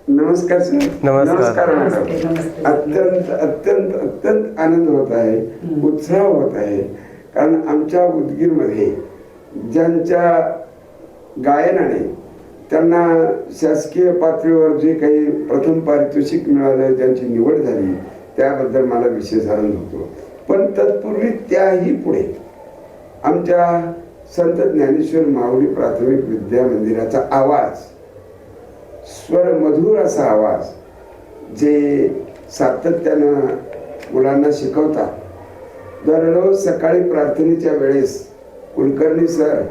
नमस्कार सर. नमस्कार मॅडम. अत्यंत अत्यंत अत्यंत आनंद होत आहे, उत्साह होत आहे. कारण आमच्या उदगीरमध्ये ज्यांच्या गायनाने त्यांना शासकीय पातळीवर जे काही प्रथम पारितोषिक मिळालं, ज्यांची निवड झाली, त्याबद्दल मला विशेष आनंद होतो. पण तत्पूर्वी त्याही पुढे आमच्या संत ज्ञानेश्वर माऊली प्राथमिक विद्या मंदिराचा आवाज, स्वर मधुर असा आवाज, जे सातत्यानं मुलांना शिकवतात. दररोज सकाळी प्रार्थनेच्या वेळेस कुलकर्णी सर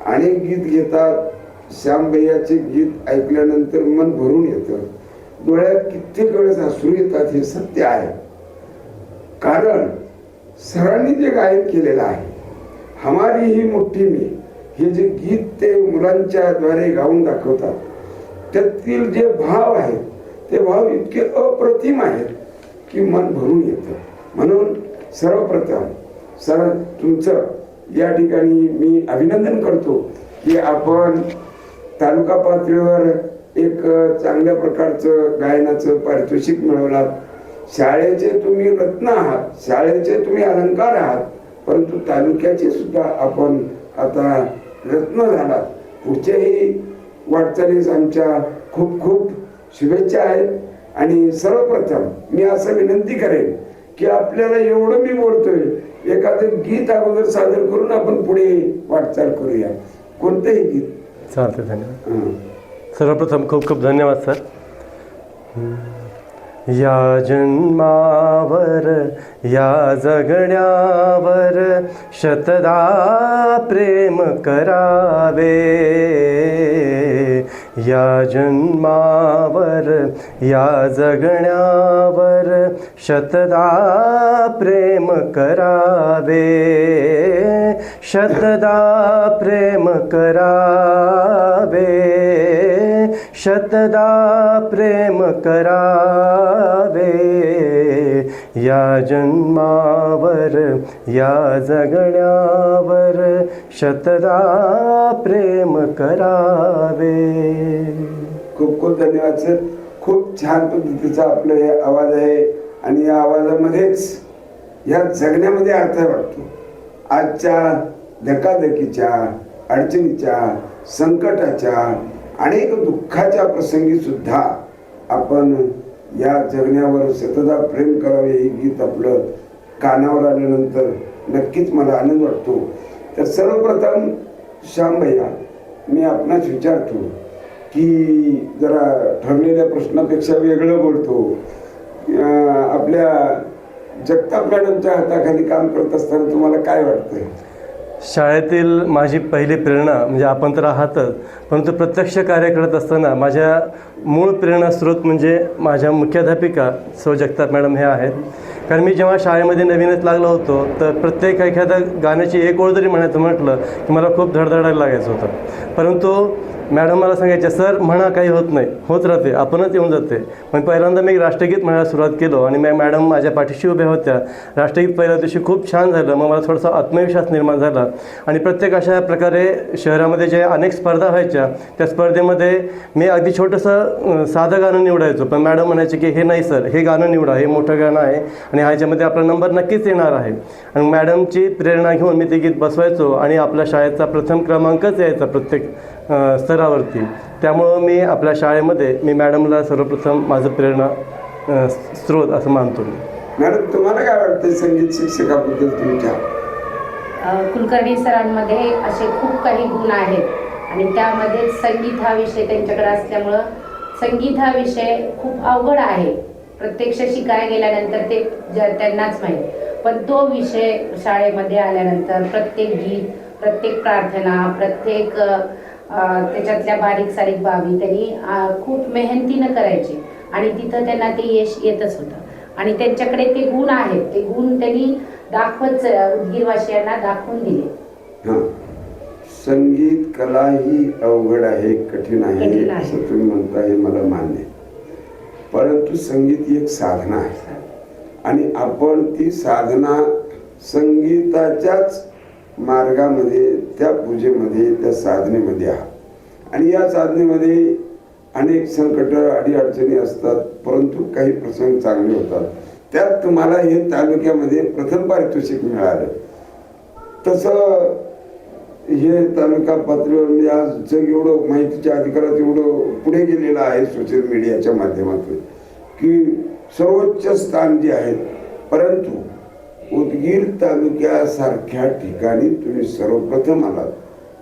अनेक गीत घेतात. श्यामभैयाचे गीत ऐकल्यानंतर मन भरून येतं, डोळ्यात कित्येक वेळेस अश्रू येतात. हे सत्य आहे. कारण सरांनी जे गायन केलेलं आहे, हमारी ही मुठ्ठी में, हे जे गीत ते मुलांच्या द्वारे गाऊन दाखवतात, त्यातील जे भाव आहेत ते भाव इतके अप्रतिम आहेत की मन भरून येतं. म्हणून सर्वप्रथम सर तुमचं या ठिकाणी मी अभिनंदन करतो की आपण तालुका पातळीवर एक चांगल्या प्रकारचं गायनाचं पारितोषिक मिळवलात. शाळेचे तुम्ही रत्न आहात, शाळेचे तुम्ही अलंकार आहात, परंतु तालुक्याचे सुद्धा आपण आता रत्न झालात. पुढच्याही वाटचालीस आमच्या खूप खूप शुभेच्छा आहेत. आणि सर्वप्रथम मी असं विनंती करेन की आपल्याला एवढं मी बोलतोय, एखादं गीत अगोदर सादर करून आपण पुढे वाटचाल करूया. कोणतंही गीत चालते. धन्यवाद. सर्वप्रथम खूप खूप धन्यवाद सर. या जन्मावर या जगण्यावर शतदा प्रेम करावे. या जन्मावर या जगण्यावर शतदा प्रेम करावे. शतदा प्रेम करावे. शतदा प्रेम करावे. या जन्मावर या जगण्यावर शतदा प्रेम करावे. खूप खूप धन्यवाद सर. खूप छान पद्धतीचा आपलं हे आवाज आहे आणि या आवाजामध्येच या जगण्यामध्ये अर्थ वाटतो. आजच्या धकाधकीच्या, अडचणीच्या, संकटाच्या, अनेक दुःखाच्या प्रसंगी सुद्धा आपण या जगण्यावर सतदा प्रेम करावे हे गीत आपलं कानावर आल्यानंतर नक्कीच मला आनंद वाटतो. तर सर्वप्रथम श्यामभैया, मी आपणास विचारतो की जरा ठरलेल्या प्रश्नापेक्षा वेगळं बोलतो. आपल्या जगताप मॅडमच्या हाताखाली काम करत असताना तुम्हाला काय वाटतंय? शाळेतील माझी पहिली प्रेरणा म्हणजे आपण तर आहातच, परंतु प्रत्यक्ष कार्य करत असताना माझ्या मूळ प्रेरणा स्रोत म्हणजे माझ्या मुख्याध्यापिका सौ जगताप मॅडम हे आहेत. कारण मी जेव्हा शाळेमध्ये नवीनच लागलो होतो तर प्रत्येक एखाद्या गाण्याची एक ओळ जरी म्हणायचं म्हटलं की मला खूप धडधडायला लागायचं होतं. परंतु मॅडम मला सांगायच्या, सर म्हणा काही होत नाही, होत राहते, आपणच येऊन जाते. मग पहिल्यांदा मी राष्ट्रगीत म्हणायला सुरुवात केलो आणि मॅडम माझ्या पाठीशी उभ्या होत्या. राष्ट्रगीत पहिल्या दिवशी खूप छान झालं. मग मला थोडासा आत्मविश्वास निर्माण झाला. आणि प्रत्येक अशा प्रकारे शहरामध्ये जे अनेक स्पर्धा व्हायच्या त्या स्पर्धेमध्ये मी अगदी छोटंसं साधं गाणं निवडायचो, पण मॅडम म्हणायचे की हे नाही सर, हे गाणं निवडा, हे मोठं गाणं आहे आणि ह्याच्यामध्ये आपला नंबर नक्कीच येणार आहे. आणि मॅडमची प्रेरणा घेऊन मी ते गीत बसवायचो आणि आपल्या शाळेचा प्रथम क्रमांकच यायचा प्रत्येक स्तरावरती. त्यामुळं मी आपल्या शाळेमध्ये मी मॅडमला सर्वप्रथम माझं प्रेरणा स्रोत असं मानतो. मॅडम, तुम्हाला काय वाटतं संगीत शिक्षकाबद्दल तुमच्या? कुलकर्णी सरांमध्ये असे खूप काही गुण आहेत आणि त्यामध्ये संगीत हा विषय त्यांच्याकडे असल्यामुळं संगीत हा विषय खूप अवघड आहे. प्रत्यक्ष शिकायला गेल्यानंतर ते त्यांनाच माहीत, पण तो विषय शाळेमध्ये आल्यानंतर प्रत्येक गीत, प्रत्येक प्रार्थना, प्रत्येक त्याच्यातल्या बारीक सारीक बाबी त्यांनी खूप मेहनतीनं करायचे आणि तिथं त्यांना ते यश येतच होतं. आणि त्यांच्याकडे ते गुण आहेत, ते गुण त्यांनी दाखवत उदगीरवासियांना दाखवून दिले. हां, संगीत कला ही अवघड आहे, कठीण आहे असं तुम्ही म्हणता, हे मला मान्य आहे. परंतु संगीत ही एक साधना आहे आणि आपण ती साधना संगीताच्याच मार्गामध्ये, त्या पूजेमध्ये, त्या साधनेमध्ये आहात. आणि या साधनेमध्ये अनेक संकट अडीअडचणी असतात, परंतु काही प्रसंग चांगले होतात. त्यात तुम्हाला हे तालुक्यामध्ये प्रथम पारितोषिक मिळालं. तसं हे तालुका पातळीवर म्हणजे आज जग एवढं माहितीच्या अधिकारात एवढं पुढे गेलेलं आहे सोशल मीडियाच्या माध्यमातून की सर्वोच्च स्थान जे आहे, परंतु उदगीर तालुक्यासारख्या ठिकाणी तुम्ही सर्वप्रथम आलात,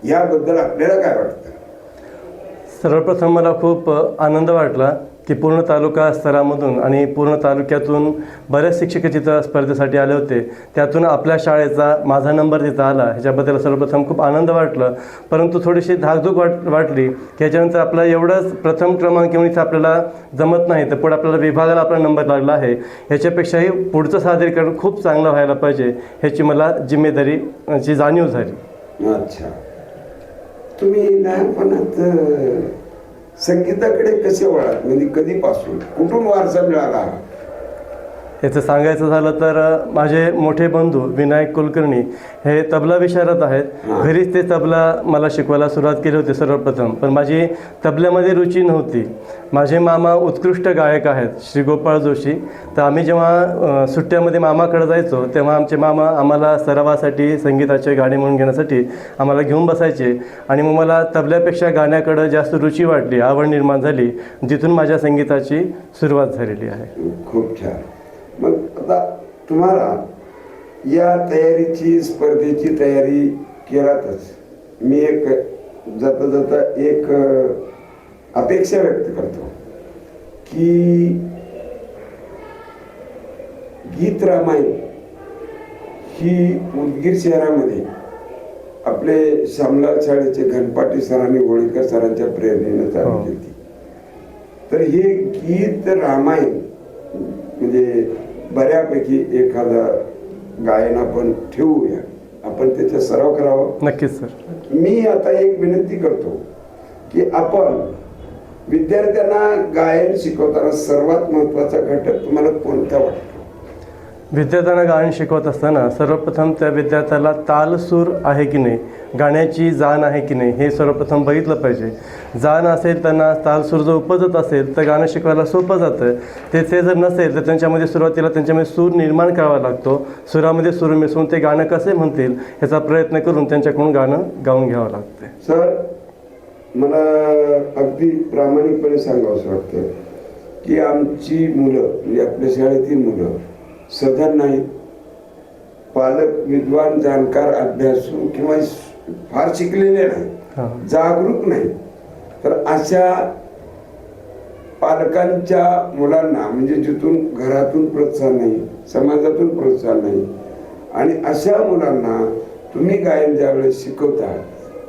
याबद्दल आपल्याला काय वाटतं? सर्वप्रथम मला खूप आनंद वाटला की पूर्ण तालुका स्तरामधून आणि पूर्ण तालुक्यातून बरेच शिक्षक तिथं स्पर्धेसाठी आले होते. त्यातून आपल्या शाळेचा माझा नंबर तिथं आला, ह्याच्याबद्दल सर्वप्रथम खूप आनंद वाटलं. परंतु थोडीशी धाकधूक वाटली की ह्याच्यानंतर आपला एवढंच प्रथम क्रमांक घेऊन इथं आपल्याला जमत नाही, तर पुढे आपल्याला विभागाला आपला नंबर लागला आहे. ह्याच्यापेक्षाही पुढचं सादरीकरण खूप चांगलं व्हायला पाहिजे, ह्याची मला जिम्मेदारीची जाणीव झाली. अच्छा, तुम्ही लहानपणात संगीताकडे कसे वळात, म्हणजे कधीपासून, कुठून वारसा मिळाला? याचं सांगायचं झालं तर माझे मोठे बंधू विनायक कुलकर्णी हे तबला विशारद आहेत. घरीच ते तबला मला शिकवायला सुरुवात केली होती सर्वप्रथम, पण माझी तबल्यामध्ये रुची नव्हती. माझे मामा उत्कृष्ट गायक आहेत, श्री गोपाळ जोशी. तर आम्ही जेव्हा सुट्ट्यामध्ये मामाकडे जायचो तेव्हा आमचे मामा आम्हाला सरावासाठी संगीताचे गाणे म्हणून घेण्यासाठी आम्हाला घेऊन बसायचे. आणि मग मला तबल्यापेक्षा गाण्याकडं जास्त रुची वाटली, आवड निर्माण झाली. जिथून माझ्या संगीताची सुरुवात झालेली आहे. खूप छान. मग आता तुम्हाला या तयारीची, स्पर्धेची तयारी केलातच. मी एक जाता जाता एक अपेक्षा व्यक्त करतो की गीत रामायण ही उदगीर शहरामध्ये आपले श्यामलाल शाळेचे घनपाटी सरांनी होळीकर सरांच्या प्रेरणेने चालू केली. तर हे गीत रामायण म्हणजे बऱ्यापैकी एखादा गायन आपण ठेवूया, आपण त्याचा सराव करावा. नक्कीच सर. मी आता एक विनंती करतो की आपण विद्यार्थ्यांना गायन शिकवताना सर्वात महत्त्वाचा घटक तुम्हाला कोणता वाटतो? विद्यार्थ्यांना गायन शिकवत असताना सर्वप्रथम त्या विद्यार्थ्याला ताल सूर आहे की नाही, गाण्याची जाण आहे की नाही, हे सर्वप्रथम बघितलं पाहिजे. जाण असेल, त्यांना ताल सूर जर उपजत असेल तर गाणं शिकवायला सोपं जातं. ते जर नसेल तर त्यांच्यामध्ये सुरुवातीला त्यांच्यामध्ये सूर निर्माण करावा लागतो. सुरामध्ये सूर मिसळून ते गाणं कसे म्हणतील ह्याचा प्रयत्न करून त्यांच्याकडून गाणं गाऊन घ्यावं लागते. सर, मला अगदी प्रामाणिकपणे सांगावंसं वाटतं की आमची मुलं, म्हणजे आपल्या शाळेतील मुलं सधन नाहीत, पालक विद्वान, जाणकार, अभ्यासू किंवा फार शिकलेले नाही, जागरूक नाही. तर अशा पालकांच्या मुलांना, म्हणजे जिथून घरातून प्रोत्साहन नाही, समाजातून प्रोत्साहन नाही, आणि अशा मुलांना तुम्ही गायन ज्यावेळेस शिकवता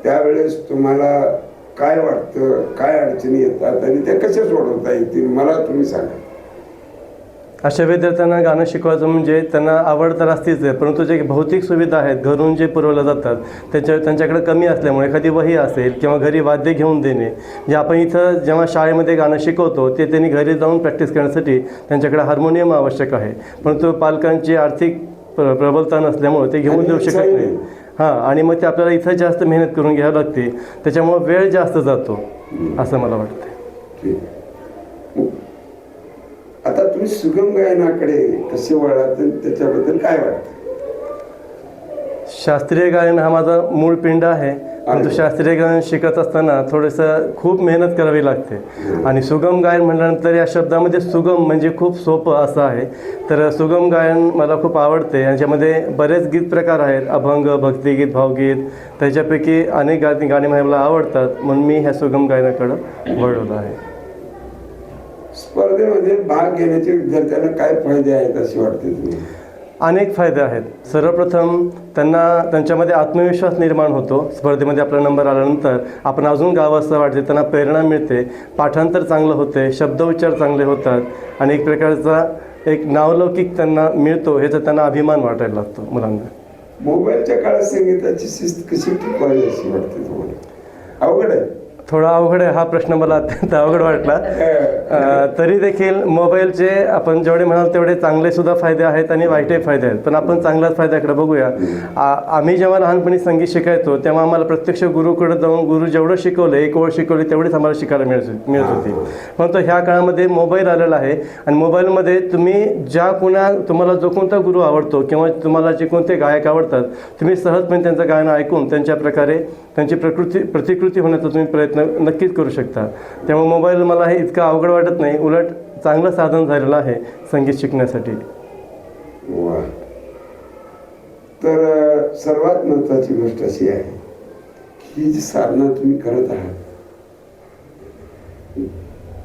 त्यावेळेस तुम्हाला काय वाटतं, काय अडचणी येतात आणि त्या कशा सोडवता येतील, मला तुम्ही सांगा. अशा विद्यार्थ्यांना गाणं शिकवायचं म्हणजे त्यांना आवड तर असतीच आहे, परंतु जे भौतिक सुविधा आहेत घरून जे पुरवल्या जातात त्यांच्याकडे कमी असल्यामुळे एखादी वही असेल किंवा घरी वाद्य घेऊन देणे, जे आपण इथं जेव्हा शाळेमध्ये गाणं शिकवतो ते त्यांनी घरी जाऊन प्रॅक्टिस करण्यासाठी त्यांच्याकडे हार्मोनियम आवश्यक आहे, परंतु पालकांची आर्थिक प्रबलता नसल्यामुळे ते घेऊन देऊ शकत नाही. आणि मग ते आपल्याला इथं जास्त मेहनत करून घ्यावी लागते, त्याच्यामुळे वेळ जास्त जातो असं मला वाटतं. आता तुम्ही सुगम गायनाकडे कसे वळलात, त्याच्याबद्दल काय वाटतं? शास्त्रीय गायन हा माझा मूळ पिंड आहे, परंतु शास्त्रीय गायन शिकत असताना थोडंसं खूप मेहनत करावी लागते. आणि सुगम गायन म्हटल्यानंतर या शब्दामध्ये सुगम म्हणजे खूप सोपं असं आहे. तर सुगम गायन मला खूप आवडते. याच्यामध्ये बरेच गीत प्रकार आहेत, अभंग, भक्तिगीत, भावगीत. त्याच्यापैकी अनेक गाणी मला आवडतात, म्हणून मी ह्या सुगम गायनाकडं वळलो आहे. स्पर्धेमध्ये भाग घेण्याचे विद्यार्थ्यांना काय फायदे आहेत असे वाटते तुम्ही? अनेक फायदे आहेत. सर्वप्रथम त्यांच्यामध्ये आत्मविश्वास निर्माण होतो. स्पर्धेमध्ये आपला नंबर आल्यानंतर आपण अजून गावाचं वाटते, त्यांना प्रेरणा मिळते, पाठांतर चांगलं होते, शब्दोच्चार चांगले होतात आणि एक प्रकारचा एक नावलौकिक त्यांना मिळतो, ह्याचा त्यांना अभिमान वाटायला लागतो मुलांना. मोबाईलच्या काळात संगीताची शिस्त कशी टिकवावी अशी वाटते तुम्हाला? अवघड आहे. थोडा अवघड आहे हा प्रश्न, मला अत्यंत अवघड वाटला. तरी देखील मोबाईलचे आपण जेवढे म्हणाल तेवढे चांगले सुद्धा फायदे आहेत आणि वाईटही फायदे आहेत, पण आपण चांगल्याच फायद्याकडे बघूया. आम्ही जेव्हा लहानपणी संगीत शिकायचो तेव्हा आम्हाला प्रत्यक्ष गुरुकडे जाऊन गुरु जेवढं शिकवलं, एक ओळ शिकवली तेवढीच आम्हाला शिकायला मिळत होती. परंतु ह्या काळामध्ये मोबाईल आलेला आहे आणि मोबाईलमध्ये तुम्ही तुम्हाला जो कोणता गुरु आवडतो किंवा तुम्हाला जे कोणते गायक आवडतात, तुम्ही सहजपणे त्यांचं गाणं ऐकून त्यांच्या प्रकारे त्यांची प्रतिकृती होण्याचा तुम्ही प्रयत्न नक्कीच करू शकता. त्यामुळे मोबाईल मला हे इतकं अवघड वाटत नाही, उलट चांगलं साधन झालेलं आहे संगीत शिकण्यासाठी. वा. तर सर्वात महत्त्वाची गोष्ट अशी आहे की जी साधना तुम्ही करत आहात,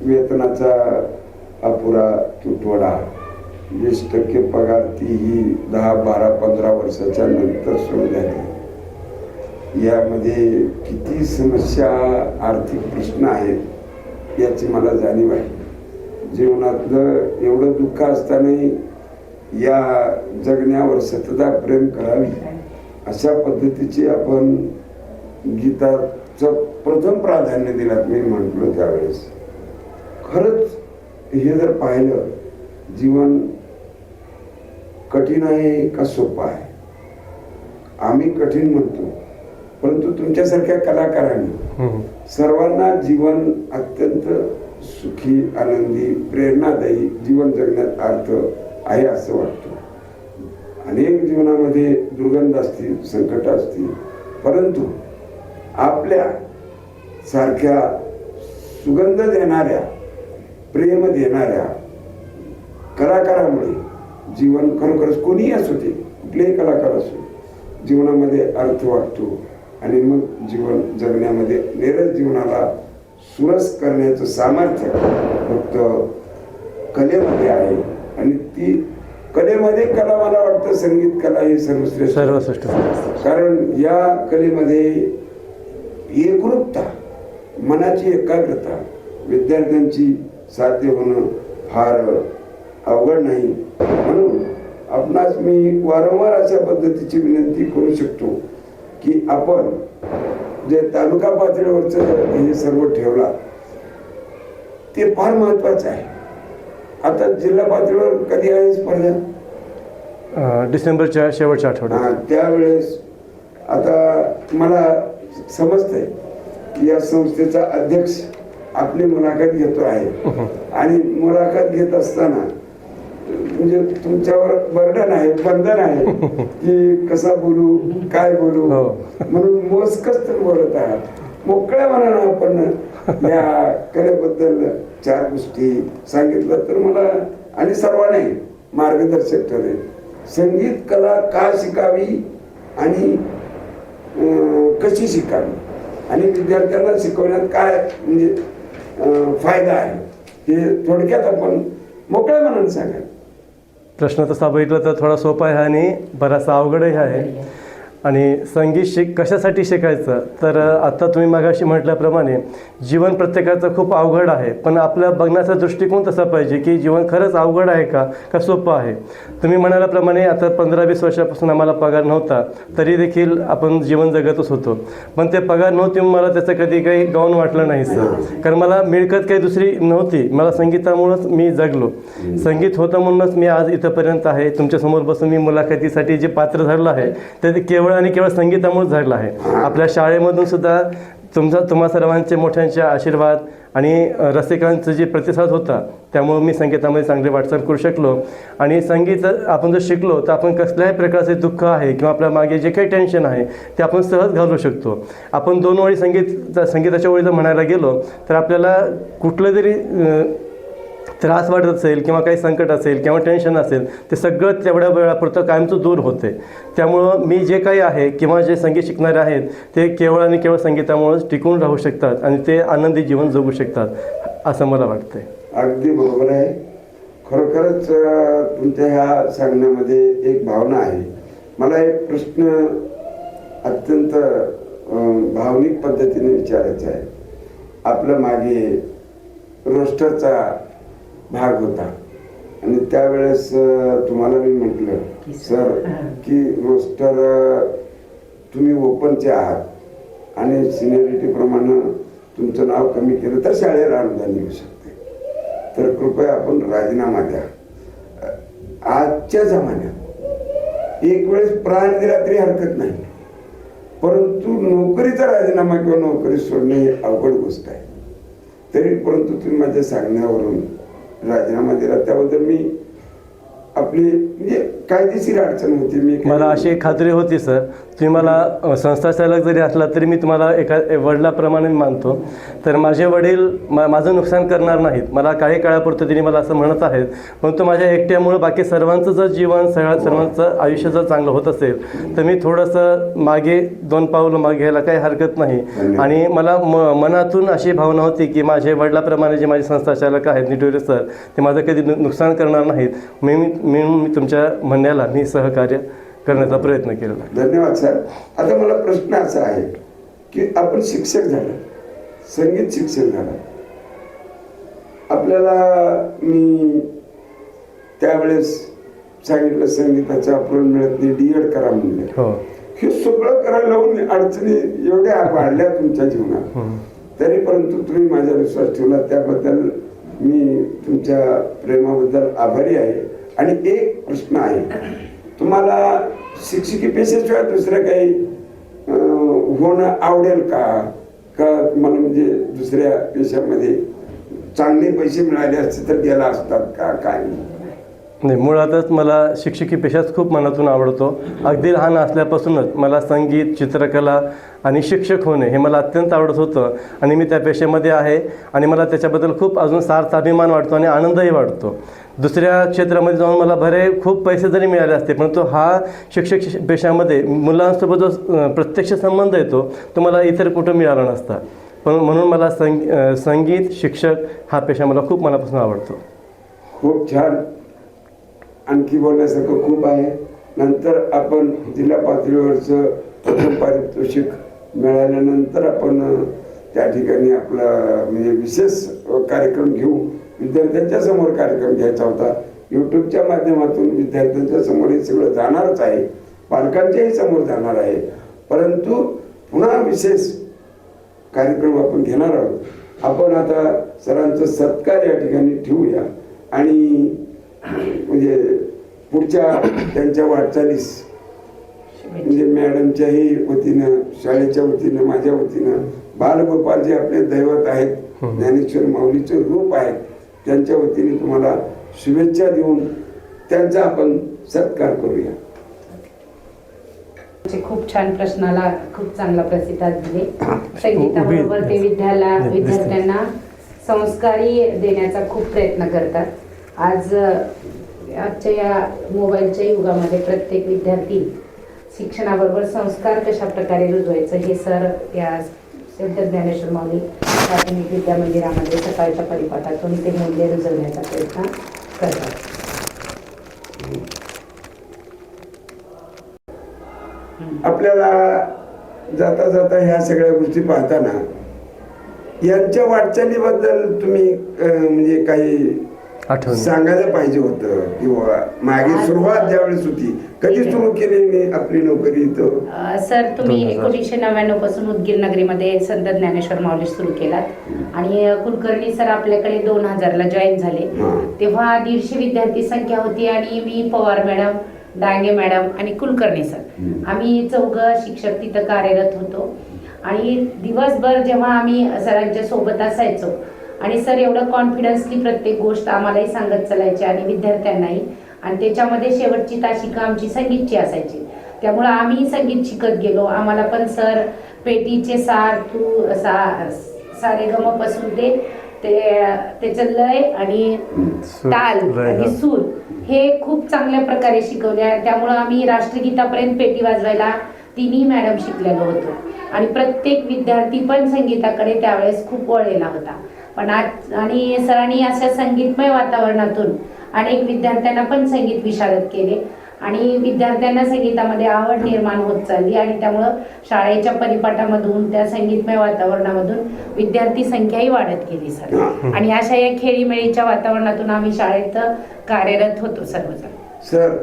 वेतनाचा अपुरा तुटवडा, 20% पगार तीही 10, 12, 15 वर्षाच्या नंतर सुरू झाली. यामध्ये किती समस्या, आर्थिक प्रश्न आहेत याची मला जाणीव आहे. जीवनातलं एवढं दुःख असतानाही या जगण्यावर सतत प्रेम करावी अशा पद्धतीची आपण गीताचं प्रथम प्राधान्य दिलात मी म्हटलो त्यावेळेस. खरंच हे जर पाहिलं, जीवन कठीण आहे का सोपं आहे? आम्ही कठीण म्हणतो, परंतु तुमच्यासारख्या कलाकारांनी सर्वांना जीवन अत्यंत सुखी, आनंदी, प्रेरणादायी जीवन जगण्यात अर्थ आहे असं वाटतं. अनेक जीवनामध्ये दुर्गंध असतील, संकट असतील, परंतु आपल्या सारख्या सुगंध देणाऱ्या, प्रेम देणाऱ्या कलाकारामुळे जीवन खरोखरच कोणीही असू दे, कुठलेही कलाकार असो, जीवनामध्ये अर्थ वाटतो आणि मग जीवन जगण्यामध्ये निरस जीवनाला सुरस करण्याचं सामर्थ्य फक्त कलेमध्ये आहे. आणि ती कलेमध्ये कला, मला वाटतं संगीत कला ही सर्वश्रेष्ठ. कारण या कलेमध्ये एकरूपता, मनाची एकाग्रता, विद्यार्थ्यांची साध्य होणं फार अवघड नाही. म्हणून आपणास मी वारंवार अशा पद्धतीची विनंती करू शकतो की आपण जे तालुका पातळीवरचं हे सर्व ठेवला ते फार महत्वाचं आहे. आता जिल्हा पातळीवर कधी आहे स्पर्धा? डिसेंबरच्या शेवटच्या आठवड्यात. त्यावेळेस आता मला समजतंय की या संस्थेचा अध्यक्ष आपली मुलाखत घेतो आहे आणि मुलाखत घेत असताना म्हणजे तुमच्यावर बर्डन आहे, बंधन आहे की कसा बोलू, काय बोलू, म्हणून मोजकच तर बोलत आहात. मोकळ्या मनानं आपण या कलेबद्दल 4 गोष्टी सांगितलं तर मला आणि सर्वांनाही मार्गदर्शक ठरेल. संगीत कला का शिकावी आणि कशी शिकावी आणि विद्यार्थ्यांना शिकवण्यात काय म्हणजे फायदा आहे हे थोडक्यात आपण मोकळ्या मनानं सांगा. प्रश्न तसा बघितला तर थोडा सोपा आहे आणि बराचसा अवघडही आहे. आणि संगीत कशासाठी शिकायचं, तर आता तुम्ही मागाशी म्हटल्याप्रमाणे जीवन प्रत्येकाचं खूप अवघड आहे, पण आपल्या बघण्याचा दृष्टिकोन तसा पाहिजे की जीवन खरंच अवघड आहे का सोपं आहे. तुम्ही म्हणाल्याप्रमाणे आता 15-20 वर्षापासून आम्हाला पगार नव्हता, तरी देखील आपण जीवन जगतच होतो. पण ते पगार नव्हते मला त्याचं कधी काही गाऊन वाटलं नाही सर, कारण मला मिळकत काही दुसरी नव्हती. मला संगीतामुळंच मी जगलो, संगीत होतं म्हणूनच मी आज इथंपर्यंत आहे. तुमच्यासमोर बसून मी मुलाखतीसाठी जे पात्र झालं आहे ते केवळ आणि केवळ संगीतामुळेच झालं आहे. आपल्या शाळेमधून सुद्धा तुम्हा सर्वांचे मोठ्यांचे आशीर्वाद आणि रसिकांचं जे प्रतिसाद होता त्यामुळे मी संगीतामध्ये चांगली वाटचाल करू शकलो. आणि संगीत आपण जर शिकलो तर आपण कसल्याही प्रकारचे दुःख आहे किंवा आपल्या मागे जे काही टेन्शन आहे ते आपण सहज घालवू शकतो. आपण 2 ओळी संगीताच्या ओळी जर म्हणायला गेलो तर आपल्याला कुठलं जरी त्रास वाटत असेल किंवा काही संकट असेल किंवा टेन्शन असेल ते सगळं तेवढ्या वेळापुरतं कायमचं दूर होते. त्यामुळं मी जे काही आहे किंवा जे संगीत शिकणारे आहेत ते केवळ आणि केवळ संगीतामुळेच टिकून राहू शकतात आणि ते आनंदी जीवन जगू शकतात असं मला वाटतंय. अगदी बरोबर आहे. खरोखरच तुमच्या ह्या सांगण्यामध्ये एक भावना आहे. मला एक प्रश्न अत्यंत भावनिक पद्धतीने विचारायचा आहे. आपल्या मागे रोस्टरचा भाग होता आणि त्यावेळेस तुम्हाला मी म्हटलं सर की रोस्टर तुम्ही ओपनचे आहात आणि सिनियरिटी प्रमाणे तुमचं नाव कमी केलं तर शाळेला अनुदान येऊ शकते. तर कृपया आपण राजीनामा द्या. आजच्या जमान्यात एक वेळेस प्राण दिला तरी हरकत नाही, परंतु नोकरीचा राजीनामा किंवा नोकरी सोडणे ही अवघड गोष्ट आहे. तरी परंतु तुम्ही माझ्या सांगण्यावरून राजीनामा दिला, त्याबद्दल मी आपली म्हणजे कायदेशीर अडचण होती. मला अशी खात्री होती सर, तुम्ही मला संस्था चालक जरी असला तरी मी तुम्हाला एका वडिलाप्रमाणे मानतो. तर माझे वडील माझं नुकसान करणार नाहीत, मला काही काळापुरतं तिने मला असं म्हणत आहेत. परंतु माझ्या एकट्यामुळं बाकी सर्वांचं जर जीवन सर्वांचं आयुष्य जर चांगलं होत असेल तर मी थोडंसं मागे 2 पावलं मागे घ्यायला काही हरकत नाही. आणि मला मनातून अशी भावना होती की माझे वडिलाप्रमाणे जे माझे संस्था चालक आहेत निटोरे सर, ते माझं कधी नुकसान करणार नाहीत. मी तुमच्या म्हणण्याला मी सहकार्य करण्याचा प्रयत्न केला. धन्यवाद सर. आता मला प्रश्न असा आहे की आपण शिक्षक झाला, संगीत शिक्षक झाला, आपल्याला मी त्यावेळेस सांगितलं संगीताचा अप्रूव्हल मिळत नाही, D.Ed करा म्हणले. हो, हे सगळं करायला लावून अडचणी एवढ्या वाढल्या तुमच्या जीवनात, तरी परंतु तुम्ही माझा विश्वास ठेवला, त्याबद्दल मी तुमच्या प्रेमाबद्दल आभारी आहे. आणि एक प्रश्न आहे, तुम्हाला शिक्षकी पेशाशिवाय दुसरं काही होणं आवडेल का? तुम्हाला म्हणजे दुसऱ्या पेशामध्ये चांगले पैसे मिळाले असते तर गेला असतात का? काय नाही, मुळातच मला शिक्षकी पेशाच खूप मनातून आवडतो. अगदी लहान असल्यापासूनच मला संगीत, चित्रकला आणि शिक्षक होणे हे मला अत्यंत आवडत होतं आणि मी त्या पेशेमध्ये आहे. आणि मला त्याच्याबद्दल खूप अजून सार्थ अभिमान वाटतो आणि आनंदही वाटतो. दुसऱ्या क्षेत्रामध्ये जाऊन मला खूप पैसे जरी मिळाले असते, परंतु हा शिक्षक पेशामध्ये मुलांसोबत जो प्रत्यक्ष संबंध येतो तो मला इतर कुठं मिळाला नसता. पण म्हणून मला संगीत शिक्षक हा पेशा मला खूप मनापासून आवडतो. खूप छान. आणखी बोलण्यासारखं खूप आहे. नंतर आपण जिल्हा पातळीवरचं प्रथम पारितोषिक मिळाल्यानंतर आपण त्या ठिकाणी आपला म्हणजे विशेष कार्यक्रम घेऊ. विद्यार्थ्यांच्या समोर कार्यक्रम घ्यायचा होता. यूट्यूबच्या माध्यमातून विद्यार्थ्यांच्या समोर हे सगळं जाणारच आहे, पालकांच्याही समोर जाणार आहे. परंतु पुन्हा विशेष कार्यक्रम आपण घेणार आहोत. आपण आता सरांचं सत्कार या ठिकाणी ठेवूया आणि म्हणजे पुढच्या त्यांच्या वाटचालीस म्हणजे मॅडमच्याही वतीनं, शाळेच्या वतीनं, माझ्या वतीनं, बालगोपाल जे आपले दैवत आहेत, ज्ञानेश्वर माऊलीचे रूप आहेत, त्यांच्या वतीने तुम्हाला शुभेच्छा देऊन त्यांचा आपण सत्कार करूया. खूप छान प्रश्नाला खूप चांगला प्रतिसाद दिले. संगीताबरोबर ते विद्यार्थ्यांना संस्कारी देण्याचा खूप प्रयत्न करतात. आजच्या या मोबाईलच्या युगामध्ये प्रत्येक विद्यार्थी शिक्षणाबरोबर संस्कार कशा प्रकारे रुजवायचं हे सर या संत ज्ञानेश्वर माऊली प्राथमिक विद्या मंदिरामध्ये सकाळच्या परिपाठातून ते मूल्य रुजवण्याचा प्रयत्न करतात. आपल्याला जाता जाता ह्या सगळ्या गोष्टी पाहताना यांच्या वाटचालीबद्दल तुम्ही म्हणजे काही सांगायला पाहिजे होतं किंवा मागे सुरुवात ज्यावेळेस होती, कधी सुरू केली आपली नोकरी इथं? सर तुम्ही 1999 पासून उदगीर नगरीमध्ये संत ज्ञानेश्वर माऊली सुरू केलात आणि कुलकर्णी सर आपल्याकडे 2000ला जॉईन झाले. तेव्हा 150 विद्यार्थी संख्या होती आणि मी पवार मॅडम, डांगे मॅडम आणि कुलकर्णी सर आम्ही 4 शिक्षक तिथं कार्यरत होतो. आणि दिवसभर जेव्हा आम्ही सरांच्या सोबत असायचो आणि सर एवढं कॉन्फिडन्सली प्रत्येक गोष्ट आम्हालाही सांगत चालायची आणि विद्यार्थ्यांनाही, आणि त्याच्यामध्ये शेवटची तासिका आमची संगीतची असायची. त्यामुळं आम्ही संगीत शिकत गेलो. आम्हाला पण सर पेटीचे सार तू सारेगमपासून त्याचं लय आणि ताल आणि सूर हे खूप चांगल्या प्रकारे शिकवले. त्यामुळं आम्ही राष्ट्रगीतापर्यंत पेटी वाजवायला तिन्ही मॅडम शिकलेलो होतो आणि प्रत्येक विद्यार्थी पण संगीताकडे त्यावेळेस खूप वळलेला होता. पण आज आणि सरांनी अशा संगीतमय वातावरणातून अनेक विद्यार्थ्यांना पण संगीत विशारद केले आणि विद्यार्थ्यांना संगीतामध्ये आवड निर्माण होत चालली आणि त्यामुळं शाळेच्या परिपाठामधून त्या संगीतमय वातावरणामधून विद्यार्थी संख्याही वाढत गेली सर. आणि अशा या खेळीमेळीच्या वातावरणातून आम्ही शाळेत कार्यरत होतो सर्वजण. सर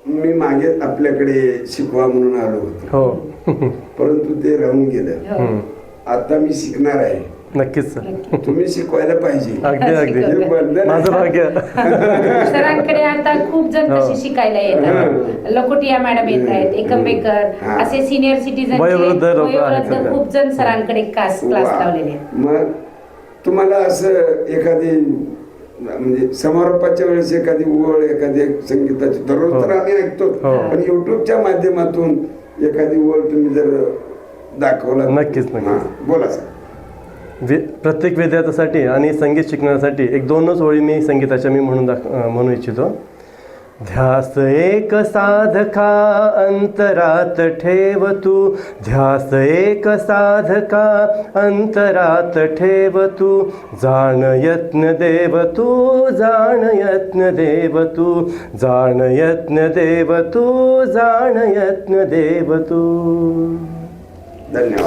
मी मागे आपल्याकडे शिकवा म्हणून आलो होतो, परंतु ते राहून गेलं. आता मी शिकणार आहे, नक्कीच सर. तुम्ही शिकवायला पाहिजे. अगदी अगदी हे बंधन माझं भाग्य. सरांकडे आता खूप जण हो. तसे शिकायला येतात. लकोटिया मॅडम येत आहेत, एकंबेकर, हा. असे सिनियर सिटीजन वयोवृद्ध लोकं आहेत सध्या. खूप जण सरांकडे क्लास वा. लावलेले आहेत. मग तुम्हाला असं एखादी म्हणजे समारोपाच्या वेळेस एखादी ओळ, एखादी संगीताची दररोज हो. तर आम्ही ऐकतो, हो. पण युट्यूबच्या माध्यमातून एखादी ओळ तुम्ही जर दाखवला. नक्कीच, नक्कीच. हा, बोला सर. प्रत्येक विद्यार्थ्यासाठी आणि संगीत शिकण्यासाठी एक दोनच ओळी मी संगीताच्या मी म्हणू इच्छितो. ध्यास एक साधका अंतरात ठेव तू, ध्यास एक साधका अंतरात ठेव तू, जाण यत्न देव तू, जाण यत्न देव तू, जाण यत्न देव तू, जाण यत्न देव तू. धन्यवाद.